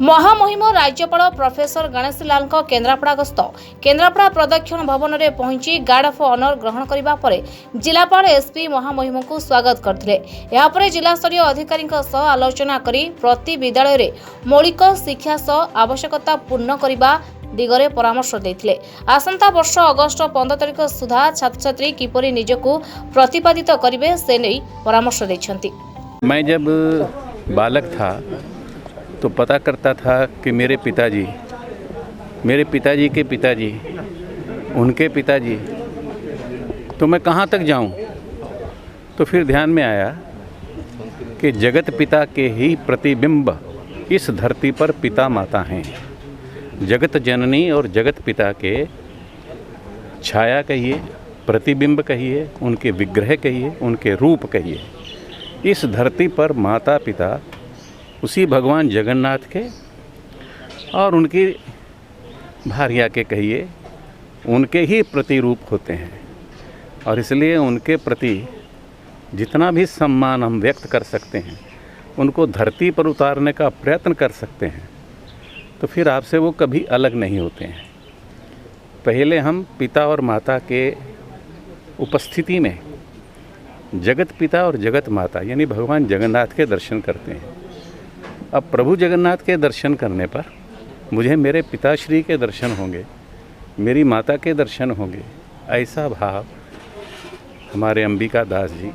महामहिम राज्यपाल प्रोफेसर गणेश लाल केन्द्रापड़ा गस्त केन्द्रापड़ा प्रदक्षिण भवन में पहुंची गार्ड ऑफ ऑनर ग्रहण करने पर जिलापाल एसपी महामहिम को स्वागत करते। जिला स्तरीय अधिकारी आलोचना करी प्रति विद्यालय में मौलिक शिक्षा सह आवश्यकता पूर्ण करने दिगरे परामर्श देथिले। आसंता वर्ष अगस्ट 15 तारिख सुधा छात्र छात्री किपरि निजको प्रतिपादित करिवे से नहीं परामर्श देछंती। मैं जब बालक था तो पता करता था कि मेरे पिताजी के पिताजी, उनके पिताजी, तो मैं कहाँ तक जाऊँ। तो फिर ध्यान में आया कि जगत पिता के ही प्रतिबिंब इस धरती पर पिता माता हैं। जगत जननी और जगत पिता के छाया कहिए, प्रतिबिंब कहिए, उनके विग्रह कहिए, उनके रूप कहिए, इस धरती पर माता पिता उसी भगवान जगन्नाथ के और उनकी भार्या के कहिए, उनके ही प्रतिरूप होते हैं। और इसलिए उनके प्रति जितना भी सम्मान हम व्यक्त कर सकते हैं, उनको धरती पर उतारने का प्रयत्न कर सकते हैं, तो फिर आपसे वो कभी अलग नहीं होते हैं। पहले हम पिता और माता के उपस्थिति में जगत पिता और जगत माता यानी भगवान जगन्नाथ के दर्शन करते हैं। अब प्रभु जगन्नाथ के दर्शन करने पर मुझे मेरे पिताश्री के दर्शन होंगे, मेरी माता के दर्शन होंगे, ऐसा भाव हमारे अंबिका दास जी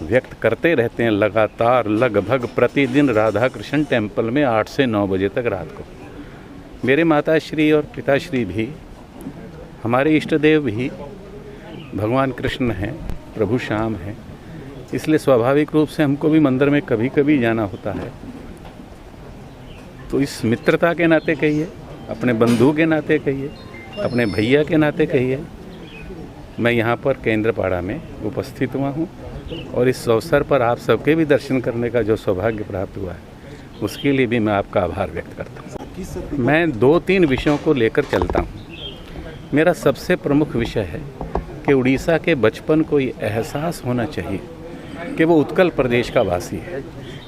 व्यक्त करते रहते हैं लगातार, लगभग प्रतिदिन राधा कृष्ण टेम्पल में 8 से 9 बजे तक रात को। मेरे माताश्री और पिताश्री भी, हमारे इष्ट देव भी भगवान कृष्ण हैं, प्रभु श्याम हैं। इसलिए स्वाभाविक रूप से हमको भी मंदिर में कभी कभी जाना होता है। तो इस मित्रता के नाते कहिए, अपने बंधु के नाते कहिए, अपने भैया के नाते कहिए, मैं यहाँ पर केंद्रपाड़ा में उपस्थित हुआ हूँ और इस अवसर पर आप सबके भी दर्शन करने का जो सौभाग्य प्राप्त हुआ है, उसके लिए भी मैं आपका आभार व्यक्त करता हूँ। मैं 2-3 विषयों को लेकर चलता हूँ। मेरा सबसे प्रमुख विषय है कि उड़ीसा के बचपन को ये एहसास होना चाहिए कि वो उत्कल प्रदेश का वासी है।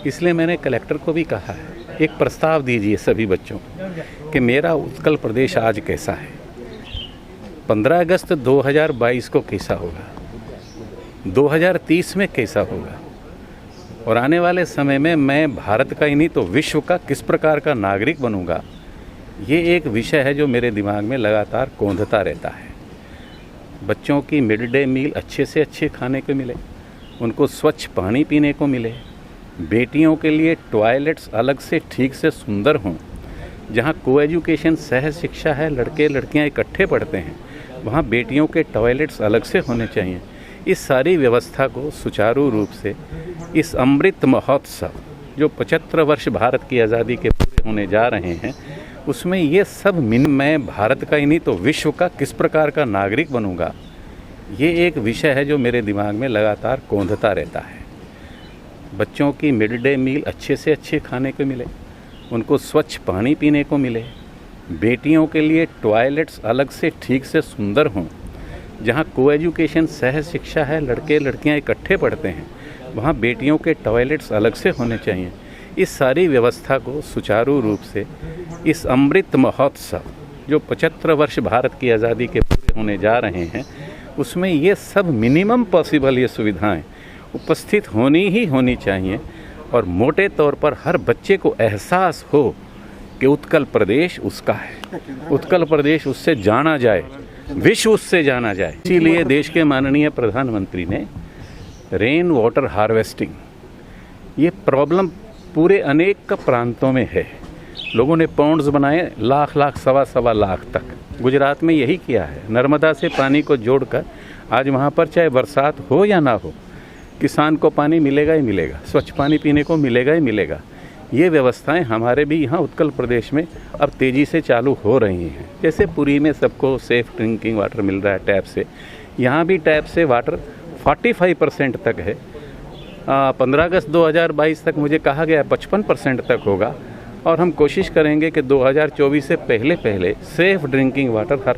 इसलिए मैंने कलेक्टर को भी कहा है, एक प्रस्ताव दीजिए सभी बच्चों को कि मेरा उत्कल प्रदेश आज कैसा है, 15 अगस्त 2022 को कैसा होगा, 2030 में कैसा होगा, और आने वाले समय में मैं भारत का ही नहीं तो विश्व का किस प्रकार का नागरिक बनूंगा। ये एक विषय है जो मेरे दिमाग में लगातार कौंधता रहता है। बच्चों की मिड डे मील अच्छे से अच्छे खाने को मिले, उनको स्वच्छ पानी पीने को मिले, बेटियों के लिए टॉयलेट्स अलग से ठीक से सुंदर हों, जहाँ को एजुकेशन सह शिक्षा है, लड़के लड़कियाँ इकट्ठे पढ़ते हैं, वहाँ बेटियों के टॉयलेट्स अलग से होने चाहिए। इस सारी व्यवस्था को सुचारू रूप से इस अमृत महोत्सव जो 75 वर्ष भारत की आज़ादी के पूरे होने जा रहे हैं, उसमें ये सब मैं भारत का ही नहीं तो विश्व का किस प्रकार का नागरिक बनूंगा, ये एक विषय है जो मेरे दिमाग में लगातार कौंधता रहता है। बच्चों की मिड डे मील अच्छे से अच्छे खाने को मिले, उनको स्वच्छ पानी पीने को मिले, बेटियों के लिए टॉयलेट्स अलग से ठीक से सुंदर हों, जहाँ को एजुकेशन सह शिक्षा है, लड़के लड़कियाँ इकट्ठे पढ़ते हैं, वहाँ बेटियों के टॉयलेट्स अलग से होने चाहिए। इस सारी व्यवस्था को सुचारू रूप से इस अमृत महोत्सव जो 75 वर्ष भारत की आज़ादी के पूरे होने जा रहे हैं, उसमें ये सब मिनिमम पॉसिबल ये सुविधाएं उपस्थित होनी ही होनी चाहिए। और मोटे तौर पर हर बच्चे को एहसास हो कि उत्कल प्रदेश उसका है, उत्कल प्रदेश उससे जाना जाए, विश्व उससे जाना जाए। इसीलिए देश के माननीय प्रधानमंत्री ने रेन वाटर हार्वेस्टिंग, ये प्रॉब्लम पूरे अनेक प्रांतों में है। लोगों ने पॉन्ड्स बनाए लाख, सवा लाख तक। गुजरात में यही किया है, नर्मदा से पानी को जोड़कर आज वहाँ पर चाहे बरसात हो या ना हो, किसान को पानी मिलेगा ही मिलेगा, स्वच्छ पानी पीने को मिलेगा ही मिलेगा। ये व्यवस्थाएं हमारे भी यहाँ उत्कल प्रदेश में अब तेज़ी से चालू हो रही हैं। जैसे पुरी में सबको सेफ ड्रिंकिंग वाटर मिल रहा है टैप से, यहाँ भी टैप से वाटर 45% तक है। 15 अगस्त 2022 तक मुझे कहा गया 55% तक होगा, और हम कोशिश करेंगे कि 2024 से पहले सेफ ड्रिंकिंग वाटर हर